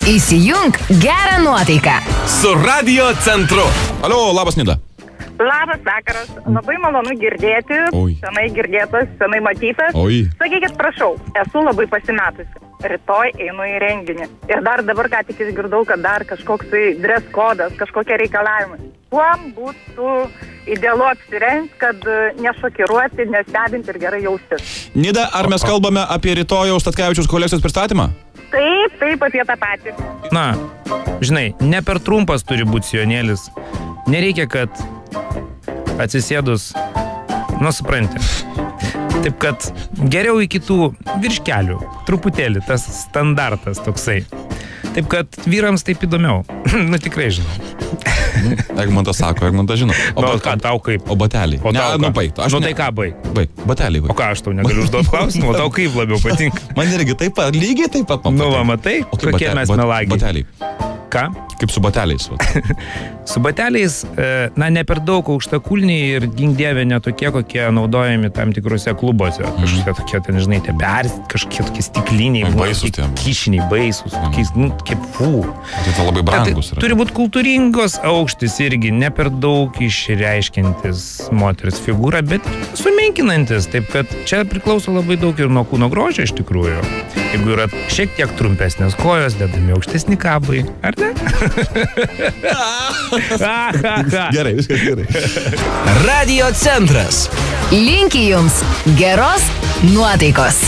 Įsijunk gerą nuotaiką su Radio Centru. Alio, labas Nida. Labas vakaras, labai malonu girdėti, senai girdėtas, senai matytas. Sakykit, prašau, esu labai pasimetusi. Rytoj einu į renginį. Ir dar dabar ką tik išgirdau, kad dar kažkoks dress kodas, kažkokie reikalavimai. Kuom būtų idealu apsirengti, kad nešokiruoti, nestebinti ir gerai jaustis. Nida, ar mes kalbame apie rytojaus Statkevičiaus kolekcijos pristatymą? Taip, apie tą patį. Na, žinai, ne per trumpas turi būti sijonėlis. Nereikia, kad atsisėdus, supranti. Taip, kad geriau iki tų virškelių, truputėlį, tas standartas toksai. Taip, kad vyrams taip įdomiau. Tikrai žinau. Egmontas sako, Egmontas žino. O ką tau kaip? O bateliai. O tau ką? Tai ką baig? Baig, bateliai. O ką aš tau negaliu užduoti klausimą? O tau kaip labiau patinka? Man irgi taip pat, lygiai taip pat man patinka. Matai, kokie mes melagiai. Bateliai. Ką? Kaip su bateliais. Su bateliais, ne per daug aukštakulniai ir gink dieve netokie, kokie naudojami tam tikrose klubuose. Kažkokie tokie, ten, žinai, kažkokie tokie stikliniai, kišiniai, baisus, kaip fū. Tai labai brangus yra. Turi būti kultūringos aukštis irgi, ne per daug išreiškintis moters figūrą, bet sumenkinantis. Taip, kad čia priklauso labai daug ir nuo kūno grožio iš tikrųjų. Jeigu yra šiek tiek trumpesnės kojos, dedami aukštesni kabai, ar ne? Gerai, viskas gerai. Radio Centras. Linki jums geros nuotaikos.